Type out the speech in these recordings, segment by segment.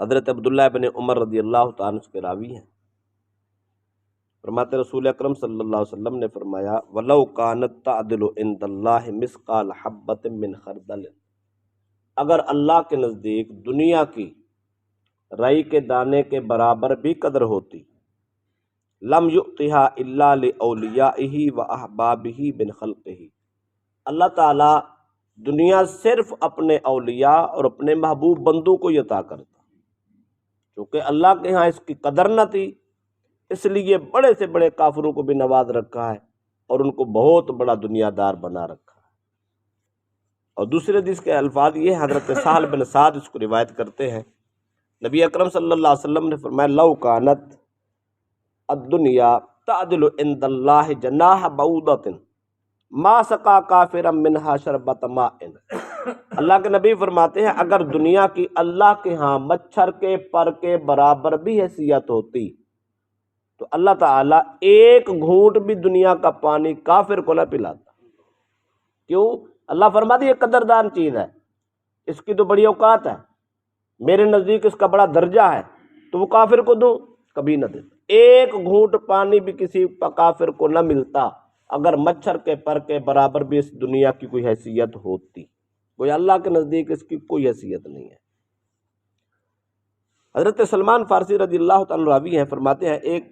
حضرت عبداللہ بن عمر رضی اللہ تعالیٰ عنہ کے راوی ہیں، فرماتے رسول اکرم صلی اللہ علیہ وسلم نے فرمایا وَلَوْ كَانَتْ تَعْدِلُ عِنْدَ اللَّهِ مِثْقَالَ حَبَّةٍ مِّنْ خَرْدَلٍ، اگر اللہ کے نزدیک دنیا کی رائی کے دانے کے برابر بھی قدر ہوتی، لم يُؤْتِهَا إِلَّا لِأَوْلِيَائِهِ وَأَحْبَابِهِ مِنْ خَلْقِهِ، اللہ تعالیٰ دنیا صرف اپنے اولیاء اور اپنے محبوب بندوں کو عطا کرتا، چونکہ اللہ کے ہاں اس کی قدر نہ تھی، اس لیے بڑے سے بڑے کافروں کو بھی نواز رکھا ہے اور ان کو بہت بڑا دنیا دار بنا رکھا ہے۔ اور دوسرے حدیث کے الفاظ یہ ہیں، حضرت سہل بن سعد اس کو روایت کرتے ہیں، نبی اکرم صلی اللہ علیہ وسلم نے فرمایا لو کانت الدنیا تعدل عند اللہ جناح بعوضۃ ما سقا کافرا منہا شربۃ ماء، اللہ کے نبی فرماتے ہیں اگر دنیا کی اللہ کے ہاں مچھر کے پر کے برابر بھی حیثیت ہوتی تو اللہ تعالیٰ ایک گھونٹ بھی دنیا کا پانی کافر کو نہ پلاتا۔ کیوں؟ اللہ فرماتے یہ قدردان چیز ہے، اس کی تو بڑی اوقات ہے، میرے نزدیک اس کا بڑا درجہ ہے، تو وہ کافر کو دوں کبھی نہ دیتا۔ ایک گھونٹ پانی بھی کسی کافر کو نہ ملتا اگر مچھر کے پر کے برابر بھی اس دنیا کی کوئی حیثیت ہوتی، کوئی اللہ کے نزدیک اس کی کوئی حیثیت نہیں ہے۔ حضرت سلمان فارسی رضی اللہ تعالیٰ راوی ہیں، فرماتے ہیں ایک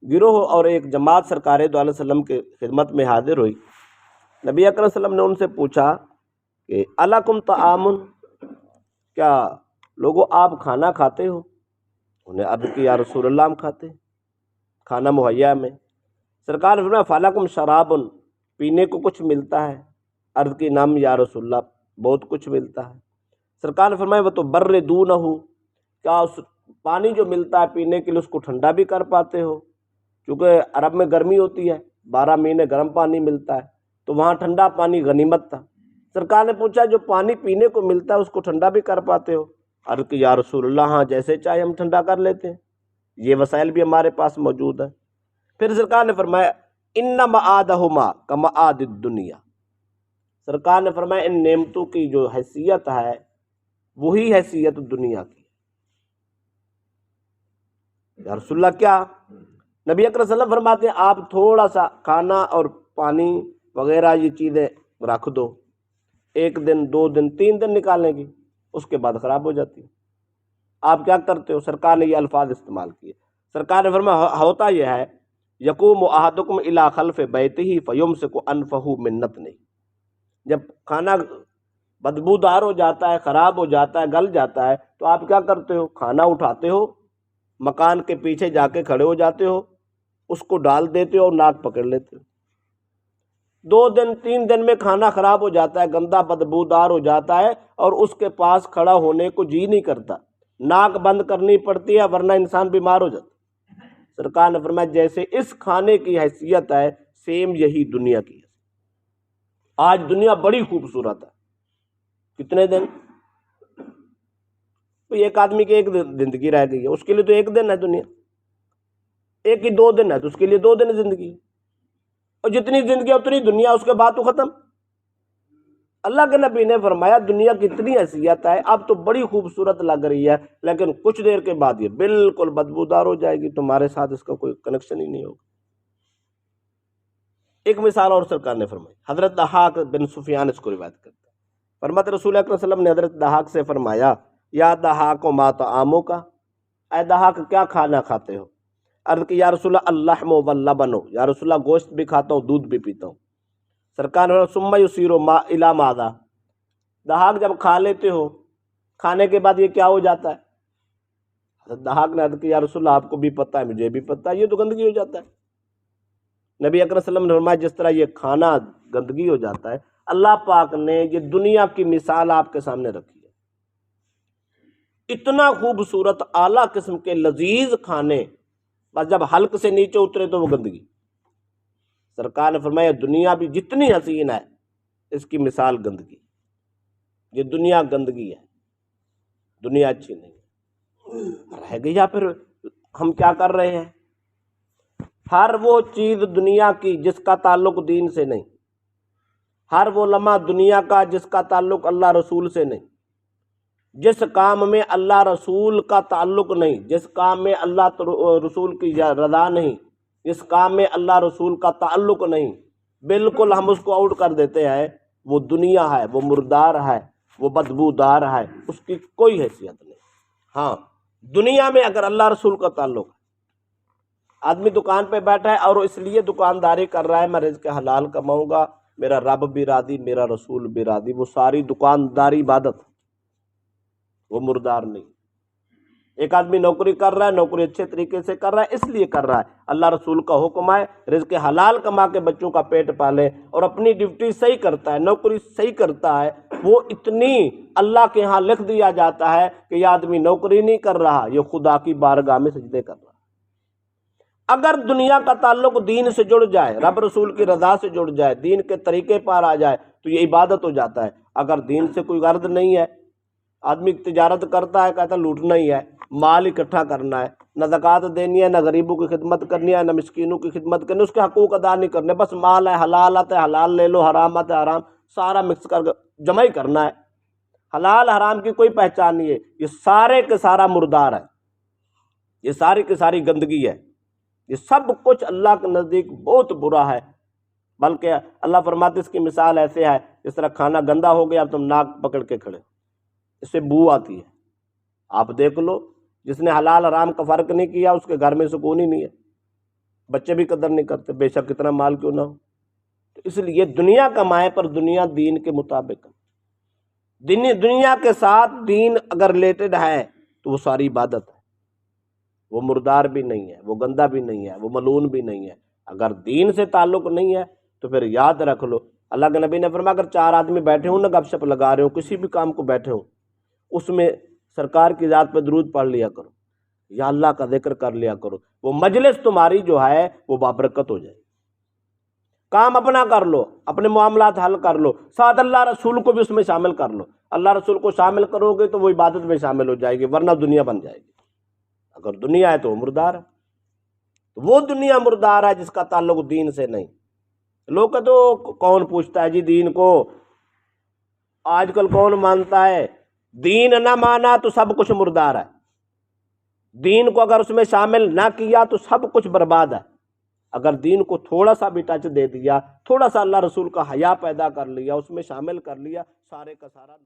گروہ اور ایک جماعت سرکار دو علیہ وسلم کے خدمت میں حاضر ہوئی، نبی اکرم صلی اللہ علیہ وسلم نے ان سے پوچھا کہ الکم طعام، کیا لوگو آپ کھانا کھاتے ہو؟ انہیں عرض کی یا رسول اللہ ہم کھاتے ہیں، کھانا مہیا میں۔ سرکار نے فرمایا فلکم شراب، پینے کو کچھ ملتا ہے؟ عرض کی نام یا رسول اللہ بہت کچھ ملتا ہے۔ سرکار نے فرمایا وہ تو بردونہ، کیا اس پانی جو ملتا ہے پینے کے لیے اس کو ٹھنڈا بھی کر پاتے ہو؟ چونکہ عرب میں گرمی ہوتی ہے، 12 مہینے گرم پانی ملتا ہے، تو وہاں ٹھنڈا پانی غنیمت تھا۔ سرکار نے پوچھا جو پانی پینے کو ملتا ہے اس کو ٹھنڈا بھی کر پاتے ہو؟ عرض کی یا رسول اللہ ہاں جیسے چاہے ہم ٹھنڈا کر لیتے ہیں، یہ وسائل بھی ہمارے پاس موجود ہے۔ پھر سرکار نے فرمایا ان معادہما کمعاد الدنیا، سرکار نے فرمایا ان نعمتوں کی جو حیثیت ہے وہی حیثیت دنیا کی۔ یا رسول اللہ کیا؟ نبی اکرم صلی اللہ علیہ وسلم فرماتے ہیں آپ تھوڑا سا کھانا اور پانی وغیرہ یہ چیزیں رکھ دو، 1 دن 2 دن 3 دن نکالنے کی، اس کے بعد خراب ہو جاتی ہے، آپ کیا کرتے ہو؟ سرکار نے یہ الفاظ استعمال کیے۔ سرکار نے فرمایا ہوتا یہ ہے یقوم احدکم الی خلف بیتہ فیمسک انفہ من نتنہ، جب کھانا بدبودار ہو جاتا ہے، خراب ہو جاتا ہے، گل جاتا ہے، تو آپ کیا کرتے ہو؟ کھانا اٹھاتے ہو، مکان کے پیچھے جا کے کھڑے ہو جاتے ہو، اس کو ڈال دیتے ہو اور ناک پکڑ لیتے ہو۔ 2 دن 3 دن میں کھانا خراب ہو جاتا ہے، گندا بدبودار ہو جاتا ہے، اور اس کے پاس کھڑا ہونے کو جی نہیں کرتا، ناک بند کرنی پڑتی ہے ورنہ انسان بیمار ہو جاتا۔ سرکار نے فرمایا جیسے اس کھانے کی حیثیت ہے سیم یہی دنیا کی ہے۔ آج دنیا بڑی خوبصورت ہے، کتنے دن؟ ایک آدمی کی ایک زندگی رہ گئی ہے، اس کے لیے تو 1 دن ہے دنیا، ایک ہی 2 دن ہے تو اس کے لیے 2 دن زندگی، اور جتنی زندگی اتنی دنیا، اس کے بعد تو ختم۔ اللہ کے نبی نے فرمایا دنیا کی اتنی حیثیت ہے، اب تو بڑی خوبصورت لگ رہی ہے لیکن کچھ دیر کے بعد یہ بالکل بدبودار ہو جائے گی، تمہارے ساتھ اس کا کوئی کنیکشن ہی نہیں ہوگا۔ ایک مثال اور سرکار نے فرمائی، حضرت ضحاک بن سفیان اس کو روایت کرتے ہیں، فرماتے رسول اکرم صلی اللہ علیہ وسلم نے حضرت ضحاک سے فرمایا یا ضحاک ما طعامک، اے ضحاک کیا کھانا کھاتے ہو؟ عرض کی یا رسول اللہ اللحم واللبن، یا رسول اللہ گوشت بھی کھاتا ہوں دودھ بھی پیتا ہوں۔ سرکار نے ثم یصیر الی ماذا، ضحاک جب کھا لیتے ہو کھانے کے بعد یہ کیا ہو جاتا ہے؟ حضرت ضحاک نے عرض کی یا رسول اللہ آپ کو بھی پتہ ہے مجھے بھی پتہ ہے، یہ تو گندگی ہو جاتا ہے۔ نبی اکرم صلی اللہ علیہ وسلم نے فرمایا جس طرح یہ کھانا گندگی ہو جاتا ہے، اللہ پاک نے یہ دنیا کی مثال آپ کے سامنے رکھی ہے، اتنا خوبصورت اعلیٰ قسم کے لذیذ کھانے، بس جب حلق سے نیچے اترے تو وہ گندگی۔ سرکار نے فرمایا دنیا بھی جتنی حسین ہے اس کی مثال گندگی، یہ دنیا گندگی ہے، دنیا اچھی نہیں ہے۔ رہ گیا پھر ہم کیا کر رہے ہیں؟ ہر وہ چیز دنیا کی جس کا تعلق دین سے نہیں، ہر وہ لمحہ دنیا کا جس کا تعلق اللہ رسول سے نہیں، جس کام میں اللہ رسول کا تعلق نہیں، جس کام میں اللہ رسول کی رضا نہیں، جس کام میں اللہ رسول کا تعلق نہیں، بالکل ہم اس کو آؤٹ کر دیتے ہیں، وہ دنیا ہے، وہ مردار ہے، وہ بدبودار ہے، اس کی کوئی حیثیت نہیں۔ ہاں دنیا میں اگر اللہ رسول کا تعلق ہے، آدمی دکان پہ بیٹھا ہے اور اس لیے دکانداری کر رہا ہے میں رزق حلال کماؤں گا، میرا رب بھی راضی، میرا رسول بھی راضی، وہ ساری دکانداری عبادت، وہ مردار نہیں۔ ایک آدمی نوکری کر رہا ہے، نوکری اچھے طریقے سے کر رہا ہے، اس لیے کر رہا ہے اللہ رسول کا حکم ہے رزق حلال کما کے بچوں کا پیٹ پالے، اور اپنی ڈیوٹی صحیح کرتا ہے، نوکری صحیح کرتا ہے، وہ اتنی اللہ کے ہاں لکھ دیا جاتا ہے کہ یہ آدمی نوکری نہیں کر رہا، یہ خدا کی بارگاہ میں سجدے کر رہا۔ اگر دنیا کا تعلق دین سے جڑ جائے، رب رسول کی رضا سے جڑ جائے، دین کے طریقے پر آ جائے تو یہ عبادت ہو جاتا ہے۔ اگر دین سے کوئی غرض نہیں ہے، آدمی تجارت کرتا ہے، کہتا ہے لوٹنا ہی ہے، مال اکٹھا کرنا ہے، نہ زکوٰۃ دینی ہے، نہ غریبوں کی خدمت کرنی ہے، نہ مسکینوں کی خدمت کرنی ہے، اس کے حقوق ادا نہیں کرنے، بس مال ہے، حلال آتا ہے حلال لے لو، حرام آتا ہے حرام، سارا مکس کر کے جمع ہی کرنا ہے، حلال حرام کی کوئی پہچان نہیں ہے، یہ سارے کے سارا مردار ہے، یہ ساری کی ساری گندگی ہے، یہ سب کچھ اللہ کے نزدیک بہت برا ہے۔ بلکہ اللہ فرماتے اس کی مثال ایسے ہے جس طرح کھانا گندا ہو گیا اب تم ناک پکڑ کے کھڑے، اس سے بو آتی ہے۔ آپ دیکھ لو جس نے حلال حرام کا فرق نہیں کیا اس کے گھر میں سکون ہی نہیں ہے، بچے بھی قدر نہیں کرتے، بے شک کتنا مال کیوں نہ ہو۔ تو اس لیے دنیا کمائے پر دنیا دین کے مطابق، دنیا کے ساتھ دین اگر ریلیٹڈ ہے تو وہ ساری عبادت ہے، وہ مردار بھی نہیں ہے، وہ گندا بھی نہیں ہے، وہ ملعون بھی نہیں ہے۔ اگر دین سے تعلق نہیں ہے تو پھر یاد رکھ لو، اللہ کے نبی نے فرمایا اگر 4 آدمی بیٹھے ہوں نا، گپ شپ لگا رہے ہوں، کسی بھی کام کو بیٹھے ہوں، اس میں سرکار کی ذات پہ درود پڑھ لیا کرو یا اللہ کا ذکر کر لیا کرو، وہ مجلس تمہاری جو ہے وہ بابرکت ہو جائے۔ کام اپنا کر لو، اپنے معاملات حل کر لو، ساتھ اللہ رسول کو بھی اس میں شامل کر لو، اللہ رسول کو شامل کرو گے تو وہ عبادت میں شامل ہو جائے گی، ورنہ دنیا بن جائے گی۔ اگر دنیا ہے تو وہ مردار ہے، وہ دنیا مردار ہے جس کا تعلق دین سے نہیں۔ لوگ کہتے ہو کون پوچھتا ہے جی دین کو، آج کل کون مانتا ہے؟ دین نہ مانا تو سب کچھ مردار ہے، دین کو اگر اس میں شامل نہ کیا تو سب کچھ برباد ہے۔ اگر دین کو تھوڑا سا بھی ٹچ دے دیا، تھوڑا سا اللہ رسول کا حیا پیدا کر لیا، اس میں شامل کر لیا، سارے کا سارا